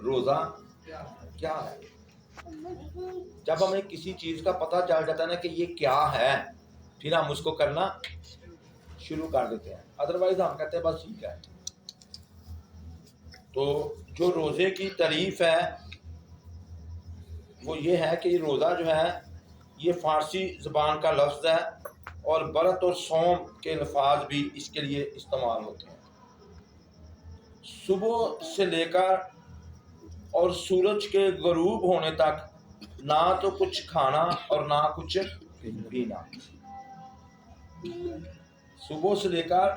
روزہ کیا ہے؟ جب ہمیں کسی چیز کا پتہ چل جاتا ہے نا کہ یہ کیا ہے، پھر ہم اس کو کرنا شروع کر دیتے ہیں، ادروائز ہم کہتے ہیں بس ٹھیک ہے۔ تو جو روزے کی تعریف ہے وہ یہ ہے کہ یہ روزہ جو ہے یہ فارسی زبان کا لفظ ہے، اور برت اور صوم کے الفاظ بھی اس کے لیے استعمال ہوتے ہیں۔ صبح سے لے کر اور سورج کے غروب ہونے تک نہ تو کچھ کھانا اور نہ کچھ پینا۔ صبح سے لے کر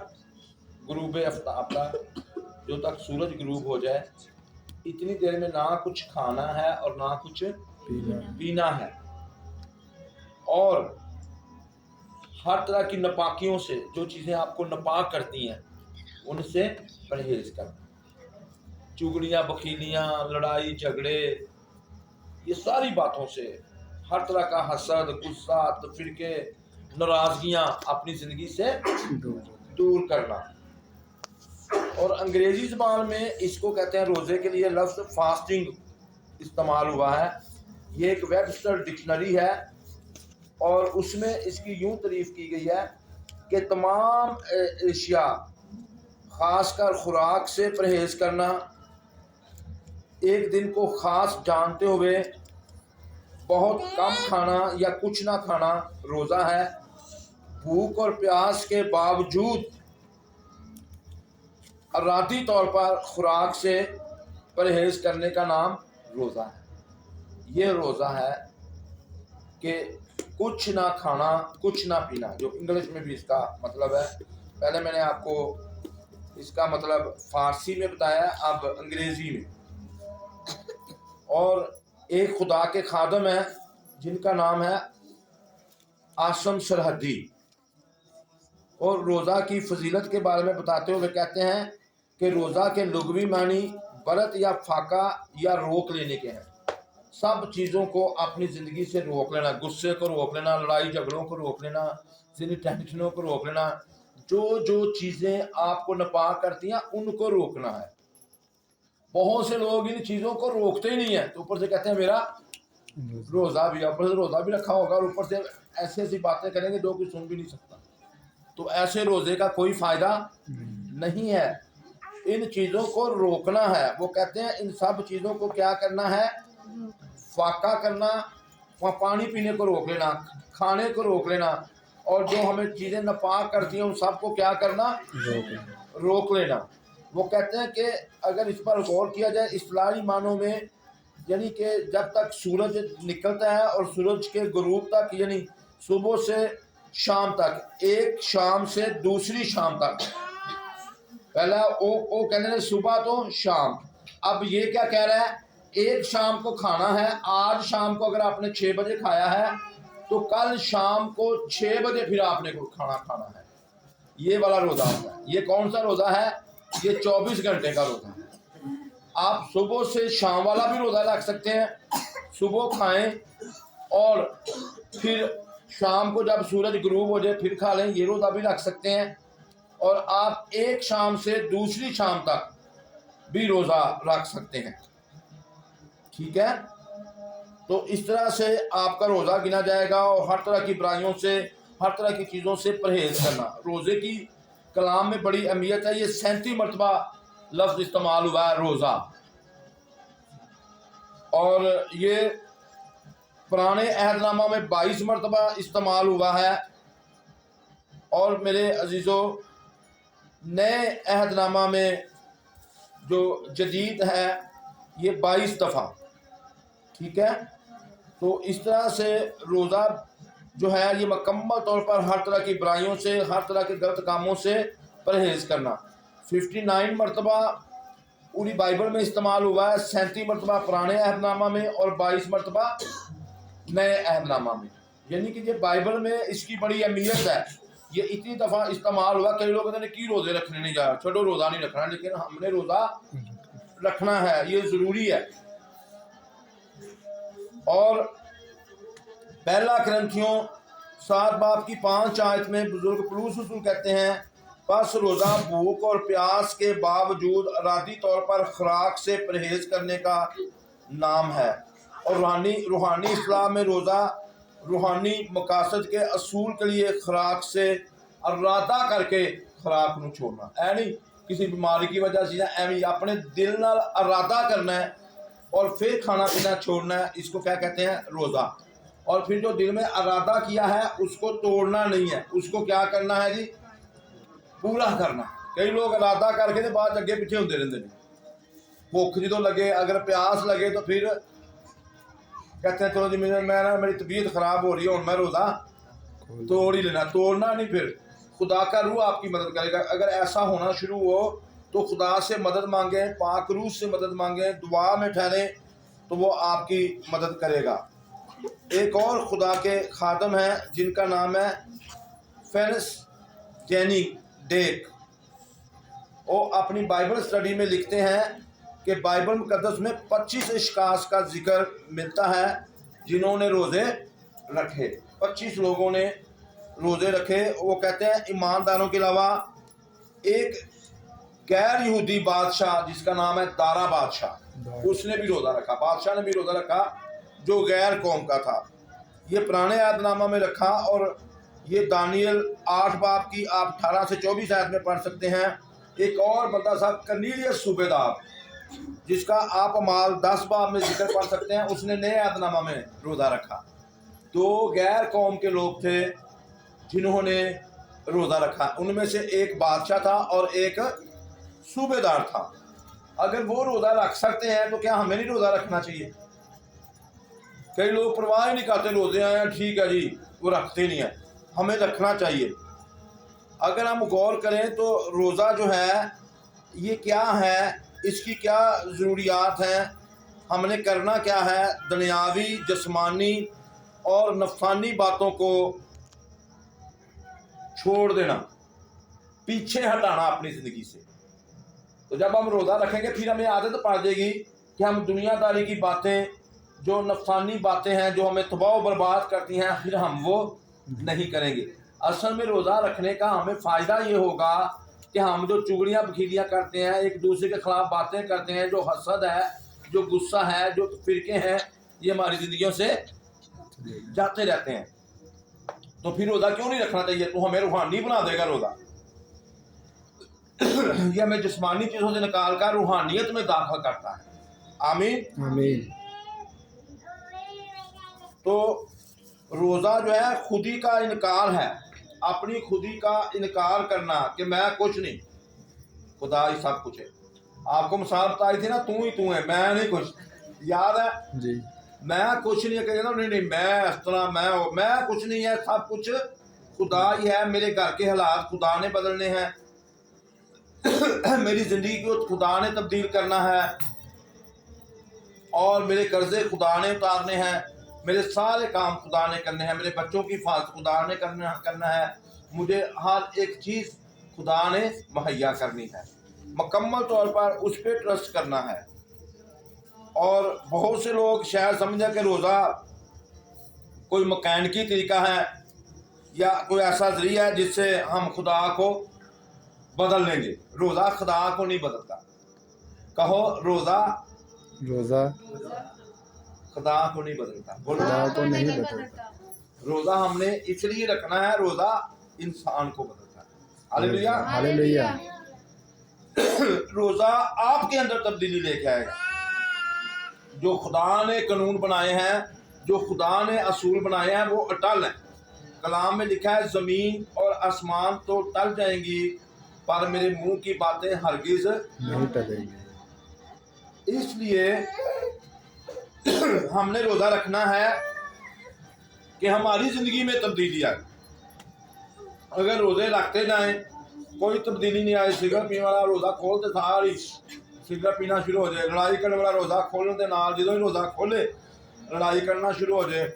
غروب آفتاب تک، جو تک سورج غروب ہو جائے، اتنی دیر میں نہ کچھ کھانا ہے اور نہ کچھ پینا ہے، اور ہر طرح کی ناپاکیوں سے، جو چیزیں آپ کو ناپاک کرتی ہیں ان سے پرہیز کرنا۔ چگلیاں، بخیلیاں، لڑائی جھگڑے، یہ ساری باتوں سے، ہر طرح کا حسد، غصہ، تفرقے، ناراضگیاں اپنی زندگی سے دور کرنا۔ اور انگریزی زبان میں اس کو کہتے ہیں، روزے کے لیے لفظ فاسٹنگ استعمال ہوا ہے۔ یہ ایک ویبسٹر ڈکشنری ہے، اور اس میں اس کی یوں تعریف کی گئی ہے کہ تمام اشیاء، خاص کر خوراک سے پرہیز کرنا، ایک دن کو خاص جانتے ہوئے بہت کم کھانا یا کچھ نہ کھانا روزہ ہے۔ بھوک اور پیاس کے باوجود ارادی طور پر خوراک سے پرہیز کرنے کا نام روزہ ہے۔ یہ روزہ ہے کہ کچھ نہ کھانا، کچھ نہ پینا، جو انگلش میں بھی اس کا مطلب ہے۔ پہلے میں نے آپ کو اس کا مطلب فارسی میں بتایا، اب انگریزی میں۔ اور ایک خدا کے خادم ہیں جن کا نام ہے عاصم سرحدی، اور روزہ کی فضیلت کے بارے میں بتاتے ہوئے کہتے ہیں کہ روزہ کے لغوی معنی برت یا فاقہ یا روک لینے کے ہیں۔ سب چیزوں کو اپنی زندگی سے روک لینا، غصے کو روک لینا، لڑائی جھگڑوں کو روک لینا، ذہنی ٹینشنوں کو روک لینا، جو چیزیں آپ کو ناپاک کرتی ہیں ان کو روکنا ہے۔ بہت سے لوگ ان چیزوں کو روکتے ہی نہیں ہیں، تو اوپر سے کہتے ہیں میرا روزہ بھی ہے، اوپر سے روزہ بھی رکھا ہوگا، اور اوپر سے ایسی ایسی باتیں کریں گے جو کوئی سن بھی نہیں سکتا۔ تو ایسے روزے کا کوئی فائدہ نہیں ہے۔ ان چیزوں کو روکنا ہے۔ وہ کہتے ہیں ان سب چیزوں کو کیا کرنا ہے؟ فاقہ کرنا، پانی پینے کو روک لینا، کھانے کو روک لینا، اور جو ہمیں چیزیں ناپاک کرتی ہیں ان سب کو کیا کرنا؟ روک لینا۔ وہ کہتے ہیں کہ اگر اس پر غور کیا جائے اصطلاحی معنوں میں، یعنی کہ جب تک سورج نکلتا ہے اور سورج کے غروب تک، یعنی صبح سے شام تک، ایک شام سے دوسری شام تک، پہلا وہ کہتے ہیں صبح تو شام، اب یہ کیا کہہ رہا ہے؟ ایک شام کو کھانا ہے، آج شام کو اگر آپ نے 6 بجے کھایا ہے تو کل شام کو 6 بجے پھر آپ نے کھانا ہے۔ یہ والا روزہ ہوتا ہے۔ یہ کون سا روزہ ہے؟ یہ 24 گھنٹے کا روزہ ہے۔ آپ صبح سے شام والا بھی روزہ رکھ سکتے ہیں، صبح کھائیں اور پھر شام کو جب سورج غروب ہو جائے پھر کھا لیں، یہ روزہ بھی رکھ سکتے ہیں۔ اور آپ ایک شام سے دوسری شام تک بھی روزہ رکھ سکتے ہیں، ٹھیک ہے؟ تو اس طرح سے آپ کا روزہ گنا جائے گا، اور ہر طرح کی برائیوں سے، ہر طرح کی چیزوں سے پرہیز کرنا۔ روزے کی کلام میں بڑی اہمیت ہے۔ یہ 37 مرتبہ لفظ استعمال ہوا ہے روزہ، اور یہ پرانے عہد نامہ میں 22 مرتبہ استعمال ہوا ہے، اور میرے عزیزو نئے عہد نامہ میں جو جدید ہے یہ 22 دفعہ، ٹھیک ہے؟ تو اس طرح سے روزہ جو ہے یہ مکمل طور پر ہر طرح کی برائیوں سے، ہر طرح کے غلط کاموں سے پرہیز کرنا۔ 59 مرتبہ پوری بائبل میں استعمال ہوا ہے، 37 مرتبہ پرانے عہد نامہ میں اور 22 مرتبہ نئے عہد نامہ میں۔ یعنی کہ یہ بائبل میں اس کی بڑی اہمیت ہے، یہ اتنی دفعہ استعمال ہوا۔ کئی لوگ کہتے ہیں کہ روزے رکھنے نہیں جا رہا، چھوڑو روزہ نہیں رکھنا، لیکن ہم نے روزہ رکھنا ہے، یہ ضروری ہے۔ اور پہلا کرنتھیوں 7 باب کی 5 آیت میں بزرگ پولس رسول کہتے ہیں بس روزہ بھوک اور پیاس کے باوجود ارادی طور پر خوراک سے پرہیز کرنے کا نام ہے، اور روحانی اصلاح میں روزہ روحانی مقاصد کے اصول کے لیے خوراک سے ارادہ کر کے خوراک نو چھوڑنا ہے، نہیں کسی بیماری کی وجہ سے ایویں اپنے دل نال ارادہ کرنا ہے اور پھر کھانا پینا چھوڑنا ہے، اس کو کیا کہتے ہیں؟ روزہ۔ اور پھر جو دل میں ارادہ کیا ہے اس کو توڑنا نہیں ہے، اس کو کیا کرنا ہے جی؟ پورا کرنا۔ کئی لوگ ارادہ کر کے بعد اگے پیچھے ہوتے رہتے ہیں، بھوک جدوں لگے، اگر پیاس لگے تو پھر کہتے ہیں چلو جی میری طبیعت خراب ہو رہی ہے، ہوں میں روزہ توڑ ہی لینا۔ توڑنا نہیں، پھر خدا کا روح آپ کی مدد کرے گا۔ اگر ایسا ہونا شروع ہو تو خدا سے مدد مانگیں، پاک روح سے مدد مانگیں، دعا میں ٹھہریں تو وہ آپ کی مدد کرے گا۔ ایک اور خدا کے خادم ہیں جن کا نام ہے فینس جینی ڈیک، وہ اپنی بائبل اسٹڈی میں لکھتے ہیں کہ بائبل مقدس میں 25 اشخاص کا ذکر ملتا ہے جنہوں نے روزے رکھے، 25 لوگوں نے روزے رکھے۔ وہ کہتے ہیں ایمانداروں کے علاوہ ایک غیر یہودی بادشاہ جس کا نام ہے دارا بادشاہ، اس نے بھی روزہ رکھا، بادشاہ نے بھی روزہ رکھا جو غیر قوم کا تھا۔ یہ پرانے عہد نامہ میں رکھا، اور یہ دانیل 8 باب کی آپ 18 سے 24 آیت میں پڑھ سکتے ہیں۔ ایک اور بندہ تھا کرنیلیس صوبے دار، جس کا آپ اعمال 10 باب میں ذکر پڑھ سکتے ہیں، اس نے نئے عہد نامہ میں روزہ رکھا۔ دو غیر قوم کے لوگ تھے جنہوں نے روزہ رکھا، ان میں سے ایک بادشاہ تھا اور ایک صوبے دار تھا۔ اگر وہ روزہ رکھ سکتے ہیں تو کیا ہمیں نہیں روزہ رکھنا چاہیے؟ کئی لوگ پرواہ ہی نہیں کرتے، روزے آئے ہیں ٹھیک ہے جی، وہ رکھتے نہیں ہیں، ہمیں رکھنا چاہیے۔ اگر ہم غور کریں تو روزہ جو ہے یہ کیا ہے، اس کی کیا ضروریات ہیں، ہم نے کرنا کیا ہے؟ دنیاوی، جسمانی اور نفسانی باتوں کو چھوڑ دینا، پیچھے ہٹانا اپنی زندگی سے۔ تو جب ہم روزہ رکھیں گے پھر ہمیں عادت پڑ جائے گی کہ ہم دنیا داری کی باتیں، جو نفسانی باتیں ہیں جو ہمیں تباہ و برباد کرتی ہیں، پھر ہم وہ نہیں کریں گے۔ اصل میں روزہ رکھنے کا ہمیں فائدہ یہ ہوگا کہ ہم جو چگلیاں بکھیلیاں کرتے ہیں، ایک دوسرے کے خلاف باتیں کرتے ہیں، جو حسد ہے، جو غصہ ہے، جو فرقے ہیں، یہ ہماری زندگیوں سے جاتے رہتے ہیں۔ تو پھر روزہ کیوں نہیں رکھنا چاہیے؟ تو ہمیں روحانی بنا دے گا روزہ، یہ ہمیں جسمانی چیزوں سے نکال کر روحانیت میں داخل کرتا ہے۔ آمین آمین۔ تو روزہ جو ہے خودی کا انکار ہے، اپنی خودی کا انکار کرنا کہ میں کچھ نہیں، خدا ہی سب کچھ ہے۔ آپ کو مثال بتائی تھی نا، تو ہی تو ہے، میں نہیں کچھ، یاد ہے جی، میں کچھ نہیں ہے، نہیں میں اس طرح میں کچھ نہیں ہے، سب کچھ خدا ہی ہے۔ میرے گھر کے حالات خدا نے بدلنے ہیں، میری زندگی کو خدا نے تبدیل کرنا ہے، اور میرے قرضے خدا نے اتارنے ہیں، میرے سارے کام خدا نے کرنے ہیں، میرے بچوں کی حفاظت خدا نے کرنا ہے، مجھے ہر ایک چیز خدا نے مہیا کرنی ہے، مکمل طور پر اس پہ ٹرسٹ کرنا ہے۔ اور بہت سے لوگ شاید سمجھیں کہ روزہ کوئی مکینکی طریقہ ہے یا کوئی ایسا ذریعہ ہے جس سے ہم خدا کو بدل لیں گے۔ روزہ خدا کو نہیں بدلتا، کہو روزہ روزہ خدا کو نہیں بدلتا، بولو خدا کو نہیں بدلتا۔ روزہ ہم نے اس لیے رکھنا ہے، روزہ انسان کو بدلتا ہے۔ ہاللیلویہ۔ ہاللیلویہ۔ روزہ آپ کے اندر تبدیلی لے کے آئے گا۔ جو خدا نے قانون بنائے ہیں، جو خدا نے اصول بنائے ہیں، وہ اٹل ہیں۔ کلام میں لکھا ہے زمین اور آسمان تو ٹل جائیں گی پر میرے منہ کی باتیں ہرگز نہیں ٹلیں گی۔ اس لیے ہم نے روزہ رکھنا ہے کہ ہماری زندگی میں تبدیلی آئے۔ اگر روزے رکھتے جائیں کوئی تبدیلی نہیں آئے، سگریٹ پینے والا روزہ کھولتے ساری سگریٹ پینا شروع ہو جائے، لڑائی کرنے والا روزہ کھولنے کے نال جدوں ہی روزہ کھولے لڑائی کرنا شروع ہو جائے،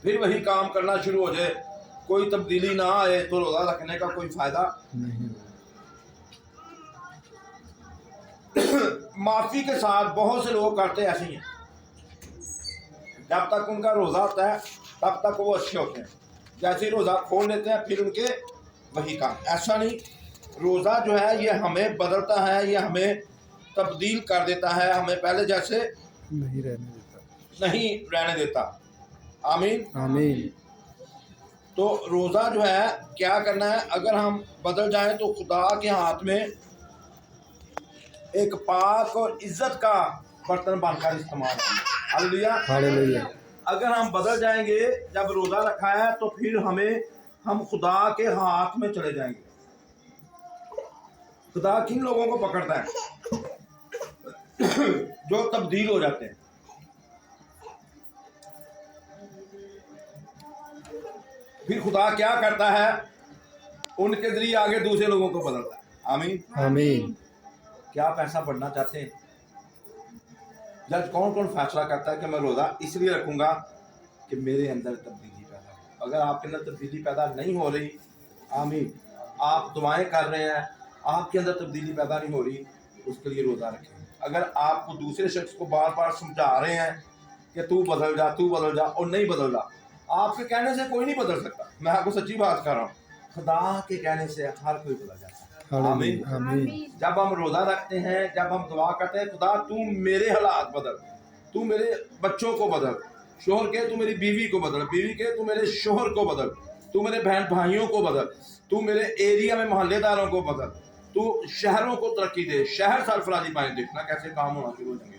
پھر وہی کام کرنا شروع ہو جائے، کوئی تبدیلی نہ آئے تو روزہ رکھنے کا کوئی فائدہ نہیں۔ معافی کے ساتھ بہت سے لوگ کرتے ایسے ہی ہیں، جب تک ان کا روزہ ہوتا ہے تب تک وہ اچھے ہوتے ہیں، جیسے ہی روزہ کھول لیتے ہیں پھر ان کے वही काम। ऐसा नहीं, रोज़ा जो है ये हमें बदलता है, ये हमें तब्दील कर देता है, हमें पहले जैसे नहीं रहने देता। नहीं रहने देता। आमीन। आमीन। तो रोज़ा जो है क्या करना है, अगर हम बदल जाएं तो खुदा के हाथ में एक पाक और इज्जत का बर्तन बनकर इस्तेमाल करना। हालेलुया। हालेलुया। अगर हम बदल जाएंगे, जब रोज़ा रखा है तो फिर हम खुदा के हाथ में चले जाएंगे। खुदा किन लोगों को पकड़ता है? जो तब्दील हो जाते हैं। फिर खुदा क्या करता है, उनके जरिए आगे दूसरे लोगों को बदलता है। आमीन। आमीन। क्या पैसा बढ़ना चाहते हैं? जज कौन कौन फैसला करता है कि मैं रोज़ा इसलिए रखूंगा कि मेरे अंदर तब्दीली पैदा हो? अगर आपके अंदर तब्दीली पैदा नहीं हो रही, आमीन, आप दुआएं कर रहे हैं, आपके अंदर तब्दीली पैदा नहीं हो रही, उसके लिए रोज़ा रखें। अगर आपको दूसरे शख्स को बार बार समझा रहे हैं कि तू बदल जा और नहीं बदल जा, आपके कहने से कोई नहीं बदल सकता। मैं आपको सच्ची बात कर रहा हूँ, खुदा के कहने से हर कोई बदल जाता है। आमीन। आमीन। जब हम रोज़ा रखते हैं, जब हम दुआ करते हैं, खुदा तू मेरे हालात बदल, तू मेरे बच्चों को बदल, शोहर के तू मेरी बीवी को बदल, बीवी के तू मेरे शोहर को बदल, तू मेरे बहन भाइयों को बदल, तू मेरे एरिया में मोहल्लेदारों को बदल, तू शहरों को तरक्की दे, शहर सरफराजी पाए। देखना कैसे काम होना शुरू हो जाएंगे।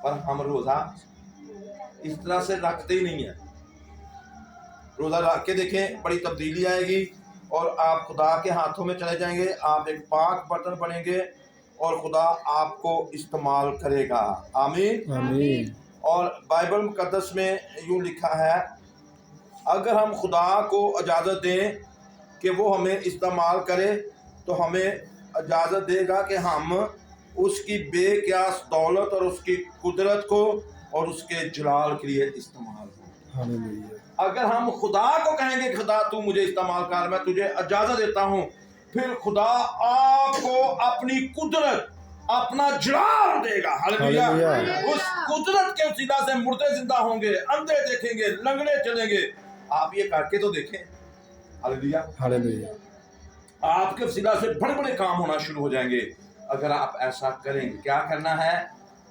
पर हम रोज़ा इस तरह से रखते ही नहीं है। रोज़ा रख के देखें, बड़ी तब्दीली आएगी और आप खुदा के हाथों में चले जाएंगे। आप एक पाक बर्तन बनेंगे और खुदा आपको इस्तेमाल करेगा। आमीन। आमीन। और बाइबल मुकद्दस में यूँ लिखा है, अगर हम खुदा को इजाज़त दें कि वो हमें इस्तेमाल करे तो हमें इजाज़त देगा कि हम उसकी बेक़ियास दौलत और उसकी कुदरत को और उसके जलाल के लिए इस्तेमाल हो। हालेलुया। अगर हम खुदा को कहेंगे खुदा तू मुझे इस्तेमाल कर, मैं तुझे इजाज़त देता हूँ, फिर खुदा आपको अपनी कुदरत, अपना जलाल देगा। हालेलुया। उस कुदरत के वसीला से मुर्दे जिंदा होंगे, अंधे देखेंगे, लंगड़े चलेंगे। आप ये करके तो देखें। हालेलुया। हालेलुया। आपके वसीला से बड़े बड़े काम होना शुरू हो जाएंगे अगर आप ऐसा करेंगे। क्या करना है,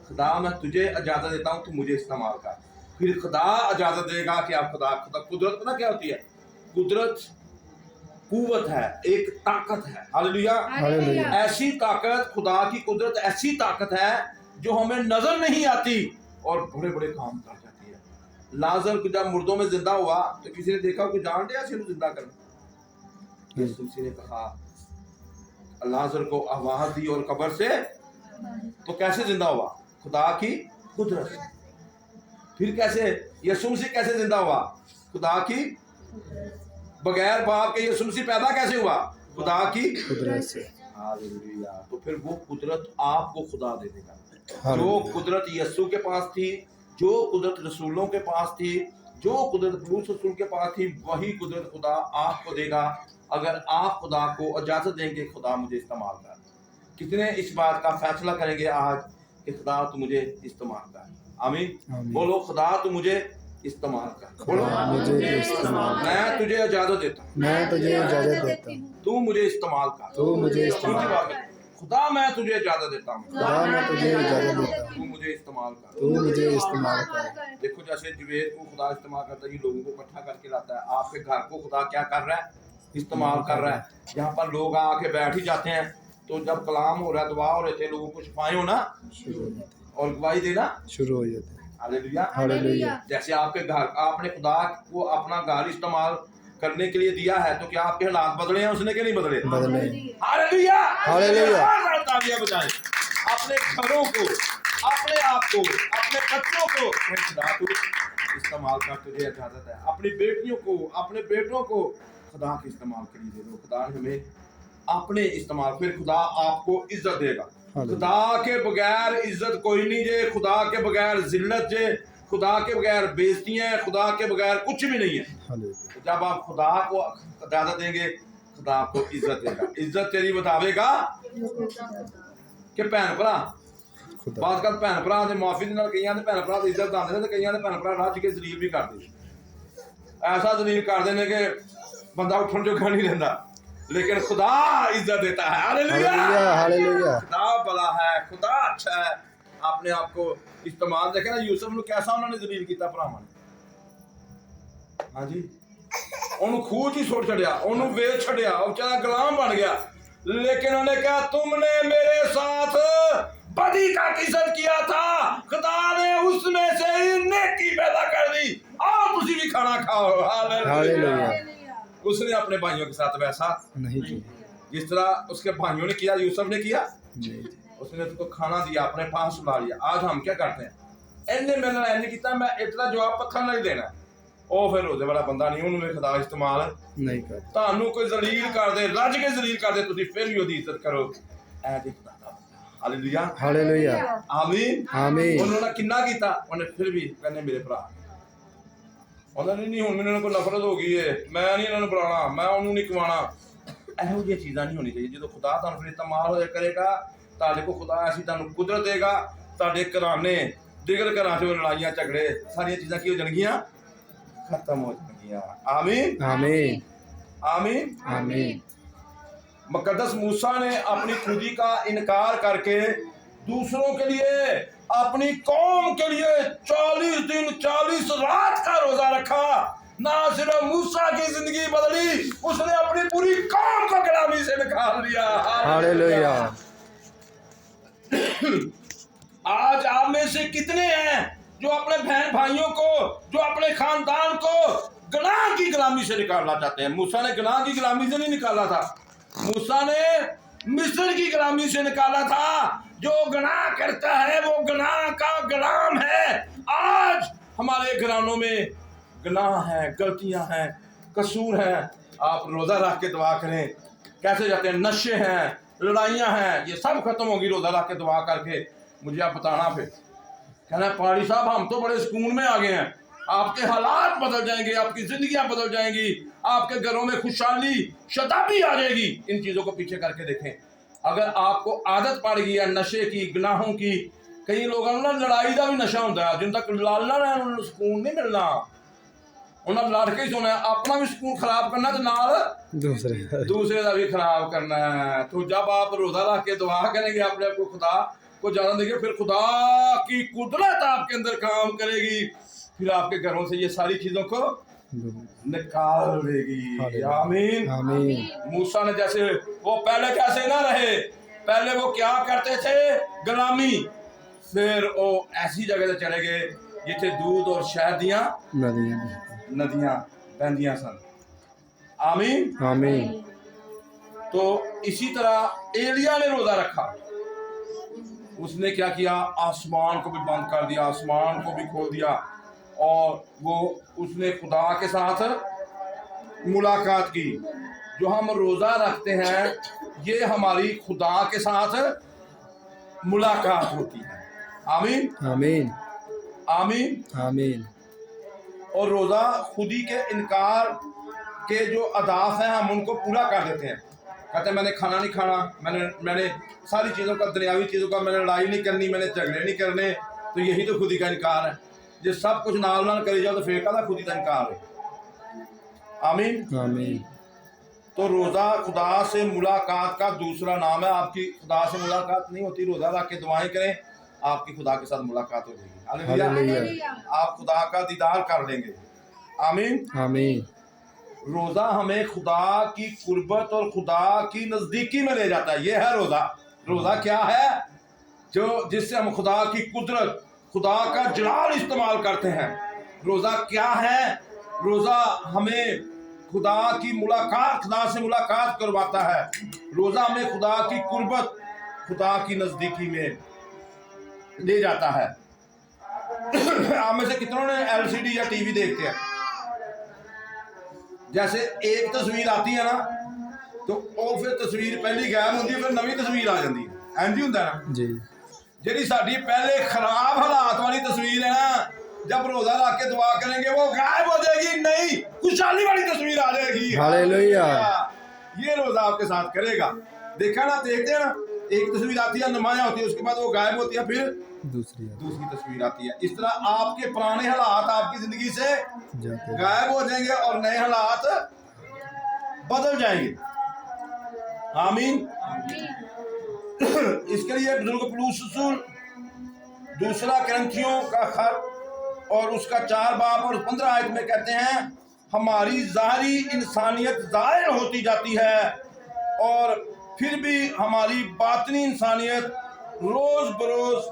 खुदा मैं तुझे इजाज़त देता हूँ, तू मुझे इस्तेमाल कर। फिर खुदा इजाज़त देगा कि आप खुदा कुदरत पता क्या होती है? कुदरत कुव्वत है, एक ताकत है। हालेलुया। हालेलुया। ऐसी ताकत, खुदा की कुदरत ऐसी ताकत है जो हमें नजर नहीं आती और बड़े बड़े काम कर जाती है। लाजर जब मुर्दों में जिंदा हुआ तो किसी ने देखा कि जान दिया जिंदा करना। यीशु मसीह ने कहा, लाजर को आवाज दी और कब्र से, तो कैसे जिंदा हुआ? खुदा की कुदरत से। फिर कैसे यीशु मसीह कैसे जिंदा हुआ? खुदा की, बगैर बाप के यीशु मसीह पैदा कैसे हुआ? खुदा की कुदरत से। हालेलुया। तो फिर वो कुदरत आपको खुदा दे देगा। जो कुदरत यीशु के पास थी, जो कुदरत रसूलों के पास थी, जो कुदरत पौलुस रसूल के पास थी, वही कुदरत खुदा आपको देगा अगर आप खुदा को इजाजत देंगे खुदा मुझे इस्तेमाल कर। कितने इस बात का फैसला करेंगे आज कि खुदा तू मुझे इस्तेमाल कर? आमीन। बोलो खुदा तू मुझे इस्तेमाल कर। बोलो मुझे इस्तेमाल। मैं तुझे इजाजत देता हूँ, मैं तुझे इजाजत देता हूँ, तू मुझे इस्तेमाल कर। तू मुझे इस्तेमाल दूसरी बात है, खुदा मैं तुझे इजाजत देता हूँ, खुदा मैं तुझे इजाजत देता हूँ, तू मुझे इस्तेमाल कर। तू मुझे इस्तेमाल कर। देखो जैसे जुबैर को खुदा इस्तेमाल करता है, ये लोगों को इकट्ठा करके लाता है। आपके घर को खुदा क्या कर रहा है? इस्तेमाल कर रहा है। यहाँ पर लोग आके बैठ ही जाते हैं, तो जब कलाम हो रहा है, दुआ हो रहे थे, लोगों को शिफाएं होना शुरू हो जाते और गवाही देना शुरू हो जाते हैं। हालेलुया। हालेलुया। जैसे आपके घर, आपने खुदा को अपना घर इस्तेमाल करने के लिए दिया है, तो क्या आपके हालात बदले हैं उसने के नहीं बदले? बदले। हालेलुया। हालेलुया। तालियां बजाएं। अपने घरों को, अपने आप को, अपने बच्चों को खुदा को इस्तेमाल कर, तुझे इजाजत है। अपनी बेटियों को, अपने बेटों को खुदा के इस्तेमाल के लिए दे दो। खुदा ने हमें अपने इस्तेमाल, फिर खुदा आपको इज्जत देगा। खुदा के बगैर इज्जत कोई नहीं जे, खुदा के बगैर जिल्लत जे, खुदा के बगैर बेइज्जतियां, खुदा के बगैर कुछ भी नहीं है। जब आप खुदा को इजाजत देंगे खुदा आपको इज्जत देगा। इज्जत तेरी बतावेगा कि भैन भरा, बात कर भैन भरा से माफी नाल कईयां दे भैन भरा दी इज्जत दांदे ने, ते कईयां दे भैन भरा रज के जलील भी करदे। ऐसा जलील करदे ने कि बंदा उठन जो नहीं रहता, लेकिन खुदा इज्जत देता है। Hallelujah, hallelujah, hallelujah. खुदा भला है, खुदा अच्छा है। आपने आपको इस्तेमाल देखे ना, यूसुफ ਨੂੰ कैसा उन्होंने जलील किया भरावां ने। हाँ जी, ਉਹਨੂੰ ਖੂਹ 'ਚ ਹੀ ਸੁੱਟ ਛੱਡਿਆ, ਉਹਨੂੰ ਵੇਚ ਛੱਡਿਆ, ਉਹ ਵਿਚਾਰਾ ਗੁਲਾਮ ਬਣ ਗਿਆ। लेकिन उन्होंने कहा तुमने मेरे साथ बदी का किस्सा किया था, खुदा ने उसमें से ही नेकी पैदा कर दी, आओ तुसी भी खाना खाओ। हालेलुया। उसने अपने भाइयों के साथ वैसा नहीं जी, जिस तरह उसके भाइयों ने किया, यूसुफ ने किया। जी जी। उसने उसको खाना दिया, अपने पास सुला लिया। आज हम क्या करते हैं, इन्हें मेरे नाल नहीं किया, मैं इतना जवाब पत्थर नहीं देना। ਉਹ ਫਿਰ ਉਹਦੇ ਵਾਲਾ ਬੰਦਾ ਨਹੀਂ, ਉਹਨੂੰ ਖੁਦਾ ਇਸਤੇਮਾਲ नहीं कर ਤੁਹਾਨੂੰ ਕੋਈ ਜ਼ਲੀਲ ਕਰਦੇ, ਰੱਜ ਕੇ ਜ਼ਲੀਲ ਕਰਦੇ, ਤੁਸੀਂ ਫਿਰ ਵੀ ਉਹਦੀ ਇੱਜ਼ਤ ਕਰੋ। ਐ ਦੇ ਖੁਦਾ ਦਾ ਬੰਦਾ। ਹਾਲੇਲੂਇਆ, हालेलुया, ਆਮੀਨ, आमीन। ਉਹਨਾਂ ਨੇ ਕਿੰਨਾ ਕੀਤਾ, ਉਹਨੇ ਫਿਰ ਵੀ ਕਹਿੰਦੇ ਮੇਰੇ ਭਰਾ। ਉਹਨਾਂ ਨੇ ਨਹੀਂ, ਹੁਣ ਮੈਨੂੰ ਇਹਨਾਂ ਕੋਲ ਨਫ਼ਰਤ ਹੋ ਗਈ ਏ, ਮੈਂ ਨਹੀਂ ਇਹਨਾਂ ਨੂੰ ਬੁਲਾਉਣਾ, ਮੈਂ ਉਹਨੂੰ ਨਹੀਂ ਕਵਾਉਣਾ। ਇਹੋ ਜਿਹੀਆਂ ਚੀਜ਼ਾਂ ਨਹੀਂ ਹੋਣੀ ਚਾਹੀਦੀ। ਜਦੋਂ ਖੁਦਾ ਤੁਹਾਨੂੰ ਫਿਰ ਇਸਤੇਮਾਲ ਹੋਇਆ ਕਰੇਗਾ, ਤੁਹਾਡੇ ਕੋਲ ਖੁਦਾ ਐਸੀ ਤੁਹਾਨੂੰ ਕੁਦਰਤ ਦੇਗਾ, ਤੁਹਾਡੇ ਘਰਾਨੇ ਦਿਗਰ ਘਰਾਂ 'ਚ ਲੜਾਈਆਂ ਝਗੜੇ ਸਾਰੀਆਂ ਚੀਜ਼ਾਂ ਕੀ ਹੋ ਜਾਣਗੀਆਂ, खत्म हो जाएंगी। आमीन, आमीन, आमीन, आमीन। मुकद्दस मूसा ने अपनी खुदी का इनकार करके दूसरों के लिए, अपनी कौम के लिए 40 दिन 40 रात का रोजा रखा। ना सिर्फ मूसा की जिंदगी बदली, उसने अपनी पूरी कौम को गुलामी से निकाल दिया। हालेलुया। आज आप में से कितने हैं जो अपने बहन भाइयों को, जो अपने खानदान को गुनाह की गुलामी से निकालना चाहते हैं? मूसा ने गुनाह की गुलामी से नहीं निकाला था, मूसा ने मिस्र की गुलामी से निकाला था। जो गुनाह करता है वो गुनाह का गुलाम है। आज हमारे घरानों में गुनाह है, गलतियां हैं, कसूर हैं। आप रोजा रख के दुआ करें। कैसे जाते हैं, नशे हैं, लड़ाइयां हैं, ये सब खत्म होगी रोजा रख के दुआ करके। मुझे आप बताना, फिर कहना पाड़ी साहब हम तो बड़े सुकून में आ गए हैं। आपके हालात बदल जाएंगे, आपकी जिंदगियां बदल जाएंगी, आपके घरों में खुशहाली शताबी आ जाएगी। इन चीज़ों को पीछे करके देखें। अगर आपको आदत पड़ गई है नशे की, गुनाहों की, कई लोगों ना लड़ाई का भी नशा होता है, जिन तक लालना है उन्हें सुकून नहीं मिलना। उन्हें लड़ के ही सोना है, अपना भी सुकून खराब करना तो नाल दूसरे का भी खराब करना है। तो जब आप रोजा रख के दुआ करेंगे, अपने आप को खुदा को जाना देंगे, फिर खुदा की कुदरत आपके अंदर काम करेगी, फिर आपके घरों से ये सारी चीजों को निकाल देगी। आमीन, आमीन। मूसा ने जैसे, वो पहले कैसे ना रहे, पहले वो क्या करते थे, गुलामी, फिर वो ऐसी जगह से चले गए जिथे दूध और शहद दियां नदियां बहंदियां सन। आमीन, आमीन। तो इसी तरह एलिया ने रोजा रखा। उसने क्या किया, आसमान को भी बंद कर दिया, आसमान को भी खोल दिया, और वो उसने खुदा के साथ मुलाकात की। जो हम रोज़ा रखते हैं ये हमारी खुदा के साथ मुलाकात होती है। आमीन, आमीन, आमीन, आमीन। और रोज़ा खुदी के इनकार के जो अदाफ हैं हम उनको पूरा कर देते हैं। कहते हैं मैंने खाना नहीं खाना, मैंने सारी चीज़ों का, दुनियावी चीज़ों का, मैंने लड़ाई नहीं करनी, मैंने झगड़े नहीं करने, तो यही तो खुदी का इनकार है। जो सब कुछ नाल नाल करी जाओ तो फिर का खुदी का इनकार है। आमीन, आमीन। तो रोज़ा खुदा से मुलाकात का दूसरा नाम है। आपकी खुदा से मुलाकात नहीं होती, रोज़ा रख के दुआएं करें, आपकी खुदा के साथ मुलाकात हो जाएगी। हालेलुया, आप खुदा का दीदार कर लेंगे। आमीन, आमीन। रोज़ा हमें खुदा की कुर्बत और खुदा की नज़दीकी में ले जाता है। ये है रोज़ा। रोज़ा क्या है, जो जिससे हम खुदा की कुदरत, खुदा का जलाल इस्तेमाल करते हैं। रोज़ा क्या है, रोज़ा हमें खुदा की मुलाकात, खुदा से मुलाकात करवाता है। रोज़ा हमें खुदा की कुर्बत, खुदा की नज़दीकी में ले जाता है। आप में से कितनों ने LCD या टीवी देखते हैं? जैसे एक तस्वीर आती है ना, तो वो फिर तस्वीर पहली गायब होती है, फिर नवी तस्वीर आ जाती है। इंज होंदा ना जी। जी साड़ी पहले खराब हालात वाली तस्वीर है ना, जब रोजा रख के दुआ करेंगे वो गायब हो जाएगी, नहीं खुशहाली वाली तस्वीर आ जाएगी। हालेलुया। ये रोजा आपके साथ करेगा। देखा ना, देखते हैं ना, एक तस्वीर आती है, नुमाया होती है, उसके बाद वो गायब होती है, फिर दूसरी तस्वीर आती है। इस तरह आपके पुराने हालात आपकी जिंदगी से गायब हो जाएंगे और नए हालात बदल जाएंगे। आमीन। इसके लिए बुजुर्ग पौलुस रसूल दूसरा करंथियों का खत और उसका 4 बाब और 15 आयत में कहते हैं, हमारी ज़ाहरी इंसानियत ज़ाहिर होती जाती है और फिर भी हमारी बातनी इंसानियत रोज बरोज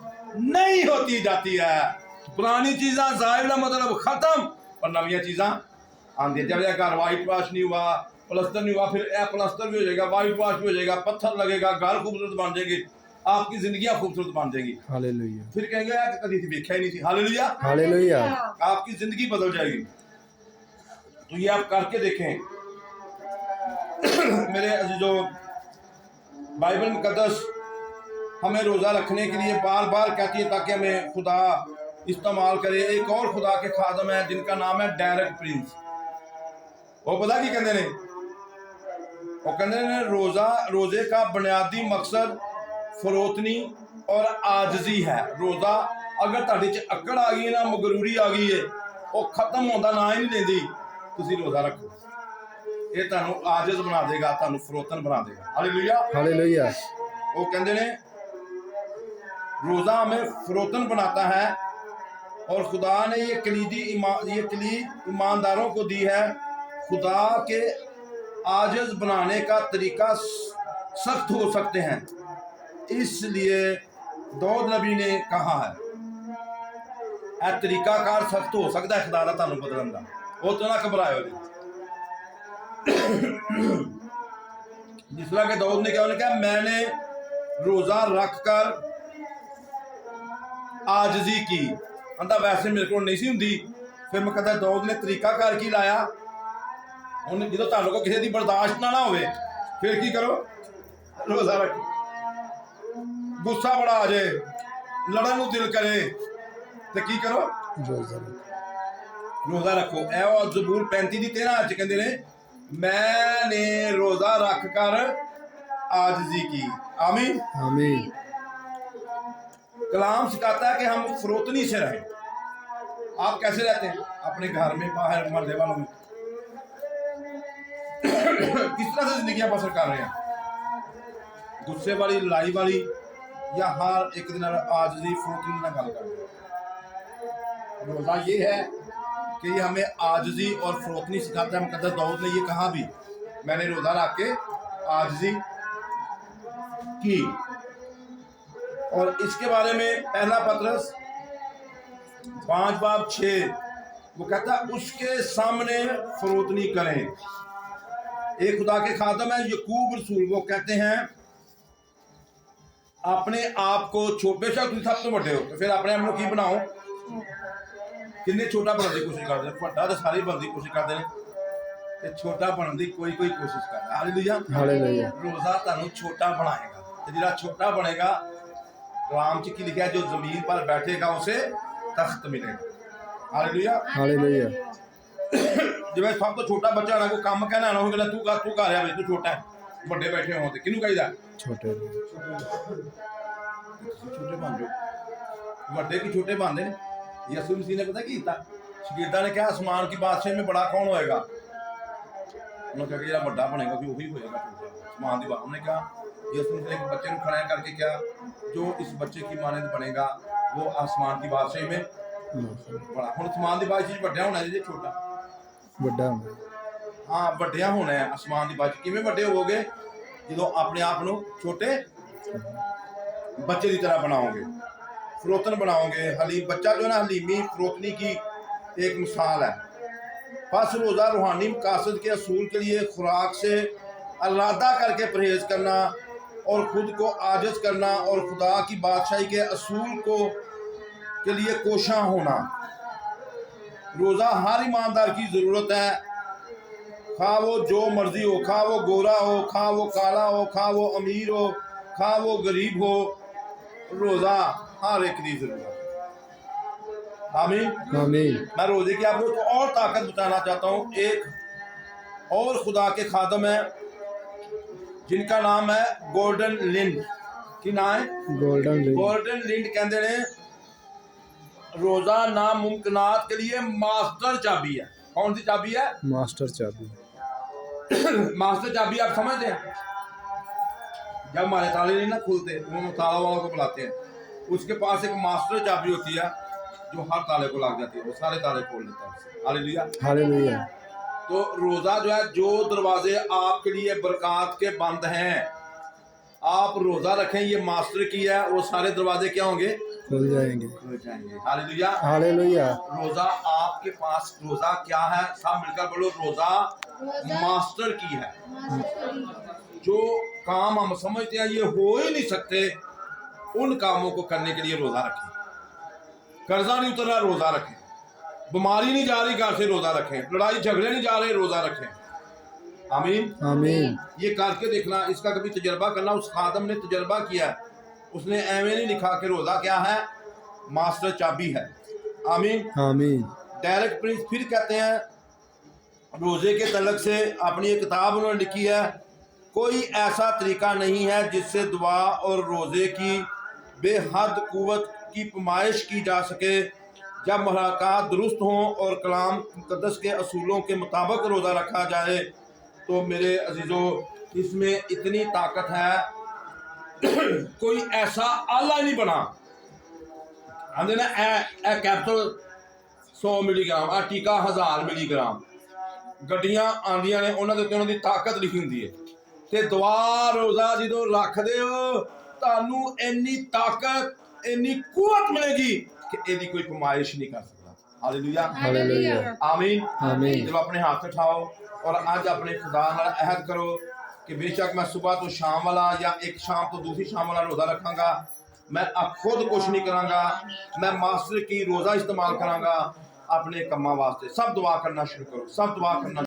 नहीं होती जाती है। पुरानी चीज़ां ज़ाहिर का मतलब खत्म और नवी चीज़ां आंदी। जब यह घर वाइट वॉश नहीं हुआ, प्लस्तर नहीं हुआ, फिर यह प्लस्तर भी हो जाएगा, वाइट वॉश भी हो जाएगा, पत्थर लगेगा, घर खूबसूरत बन जाएगी, आपकी जिंदगियां खूबसूरत बन जाएगी। हालेलुया फिर कहेंगे यार कभी देखा ही नहीं थी। हालेलुया। हालेलुया आपकी जिंदगी बदल जाएगी। तो ये आप करके देखें। मेरे अजीजों, बाइबल मुकद्दस हमें रोज़ा रखने के लिए बार बार कहती है ताकि हमें खुदा इस्तेमाल करे। एक और खुदा के खादम है जिनका नाम है डेरेक प्रिंस। वो पता की कहते ने, वो कहते ने रोज़े का बुनियादी मकसद फरोतनी और आजजी है। रोज़ा अगर तुहाडे च अकड़ आ गई ना, मगरूरी आ गई है, वो खत्म होता ना ही नहीं लेंदी, तुसीं रोज़ा रखो, ये तुहानू आजिज़ बना देगा, तुहानू फरोतन बना देगा। हालेलुया हालेलुया वो कहते ने रोज़ा हमें फरोतन बनाता है और खुदा ने ये कलीद ईमानदारों को दी है। खुदा के आजिज़ बनाने का तरीका सख्त हो सकते हैं, इसलिए दाऊद नबी ने कहा है ए तरीकाकार सख्त हो सकता है खुदा दा तुहानू बदलन दा, वो तो ना घबराओ जी। जिस तरह के दाऊद ने कहा, उन्होंने कहा मैंने रोज़ा रख कर आजजी की, कहता वैसे मेरे को नहीं सी हुंदी। फिर मैं कहता दाऊद ने तरीकाकार की लाया, उन्हें जो तुहानू को किसी की बर्दाश्त ना होवे, फिर की करो, रोज़ा रखो। गुस्सा बड़ा आ जाए, लड़न को दिल करे, तो की करो, रोज़ा रखो। ए ज़बूर 35:13 कहते ने मैंने रोज़ा रख कर आजिज़ी की। आमीन आमीन कलाम सिखाता है कि हम फरोतनी से रहें। आप कैसे रहते हैं अपने घर में, बाहर, मोहल्ले वालों में, किस तरह से जिंदगी बसर कर रहे हैं? गुस्से वाली, लड़ाई वाली, या हर एक दिन आजिज़ी फरोतनी ना गल कर रहे हैं? रोज़ा ये है कि ये हमें आजिज़ी और फरोतनी सिखाता है। मुकद्दस दाऊद ने ये कहा भी, मैंने रोज़ा रख के आजिज़ी की। और इसके बारे में पहला पतरस 5 बाब 6 वो कहता है उसके सामने फरोतनी करें। एक खुदा के खादम है यकूब रसूल, वो कहते हैं अपने आप को बेशक तुम सब तो बड़े हो, तो फिर अपने आप को की बनाओ, किन्ने छोटा बनने की कोशिश करते हैं, बड़ा तो सारे बनने की कोशिश करते हैं, छोटा बनने की कोई कोशिश करता है। हालेलुया हालेलुया रोज़ा तुहानू छोटा बनाएगा, तो जिहड़ा छोटा बनेगा, कलाम च की लिखा है जो जमीन पर बैठेगा उसे तख्त मिलेगा। हालेलुया हालेलुया जिवें सब तो छोटा बच्चा होना, कोई काम कहना ना हो, तू कर रहा भाई, तू छोटा है, बड़े बैठे हो तो किनू कहीदा छोटे छोटे बन जाओ, बड़े की छोटे बनते हैं। यसू मसीह ने पता की कीता, शगीर्दां ने कहा आसमान की बादशाही में बड़ा कौन होएगा? उन्होंने कहा कि जो बड़ा बनेगा कि वही होएगा छोटा। आसमान की बात, उन्होंने कहा यसू मसीह ने बच्चे को खड़ा करके क्या, जो इस बच्चे की मानद बनेगा वो आसमान की बादशाही में बड़ा। हुण आसमान की बादशाही बड़ा होना जी, छोटा बड़ा हाँ ਵੱਡਿਆ होना है। आसमान की बादशाही किवें ਵੱਡੇ होवोगे? जो अपने आप को छोटे बच्चे की तरह बनाओगे, फरोतन बनाओगे। हलीम बच्चा जो ना, हलीमी फरोतनी की एक मिसाल है। बस रोज़ा रूहानी मकासद के असूल के लिए खुराक से अलादा करके परहेज करना और ख़ुद को आजिज़ करना और खुदा की बादशाही के असूल को के लिए कोशां होना। रोज़ा हर ईमानदार की ज़रूरत है, खा वो जो मर्जी हो, खा वो गोरा हो, खा वो काला हो, खा वो अमीर हो, खा वो गरीब हो, रोज़ा हर एक की ज़रूरत है। आमीन आमीन मैं रोज़े की आपको तो और ताकत बताना चाहता हूँ। एक और खुदा के खादम है जिनका नाम है गोल्डन लिंड। की नाम है? गोल्डन लिंड कहते हैं रोज़ा नामुमकिनात के लिए मास्टर चाबी है। कौन सी चाबी है? मास्टर चाबी। मास्टर चाबी आप समझते हैं, जब हमारे ताले नहीं ना खुलते वो ताला वालों को बुलाते हैं, उसके पास एक मास्टर चाबी होती है जो हर ताले को लग जाती है, वो सारे ताले खोल लेता है उससे। हालेलुया। हालेलुया। तो रोजा जो है, जो दरवाजे आपके लिए बरकत के बंद हैं, आप रोजा रखें, ये मास्टर की है, वो सारे दरवाजे क्या होंगे, खुल जाएंगे। खुल जाएंगे। हालेलुया। हालेलुया। रोजा आपके पास, रोजा क्या है, सब मिलकर बोलो, रोजा मास्टर की है। जो काम हम समझते हैं ये हो ही नहीं सकते, उन कामों को करने के लिए रोजा रखें। कर्जा नहीं उतर रहा, रोजा रखें। बीमारी नहीं जा रही, घर से रोजा रखें। लड़ाई झगड़े नहीं जा रहे, रोजा रखें। आमीन। आमीन। ये करके देखना, इसका कभी तजर्बा करना। उस खादम ने तजर्बा किया, उसने एवं नहीं लिखा कि रोजा क्या है, मास्टर चाबी है। आमीन। आमीन। डायरेक्ट प्रिंस फिर कहते हैं रोजे के तलक से, अपनी एक किताब उन्होंने लिखी है, कोई ऐसा तरीका नहीं है जिससे दुआ और रोजे की बेहद कुव्वत की पैमाइश की जा सके। जब मुलाकात दुरुस्त हों और कलाम मुक़द्दस के असूलों के मुताबिक रोज़ा रखा जाए तो मेरे अजीज़ों इसमें इतनी ताकत है कोई ऐसा आला नहीं बना। आंदे ना ए कैप्सूल 100 मिलीग्राम, आ टीका 1000 मिलीग्राम, गड्डियां आंदियां ने उन्हां दे उत्ते उन्हां दी ताकत लिखी हुंदी है, ते दुआ रोज़ा जदों रखदे हो तानू इन्नी ताकत, इन्नी कुव्वत मिलेगी कि ਇਹਦੀ कोई फरमाइश नहीं कर सकता। हालेलुया। हालेलुया। आमीन। आमीन। जब अपने हाथ उठाओ और आज अपने खुदा नाल अहद करो कि बेशक मैं सुबह तो शाम वाला या एक शाम तो दूसरी शाम वाला रोज़ा रखांगा, मैं अब खुद कुछ नहीं करांगा, मैं मास्टर की रोज़ा इस्तेमाल करांगा अपने कम्मा वास्ते। सब दुआ करना शुरू करो, सब दुआ करना।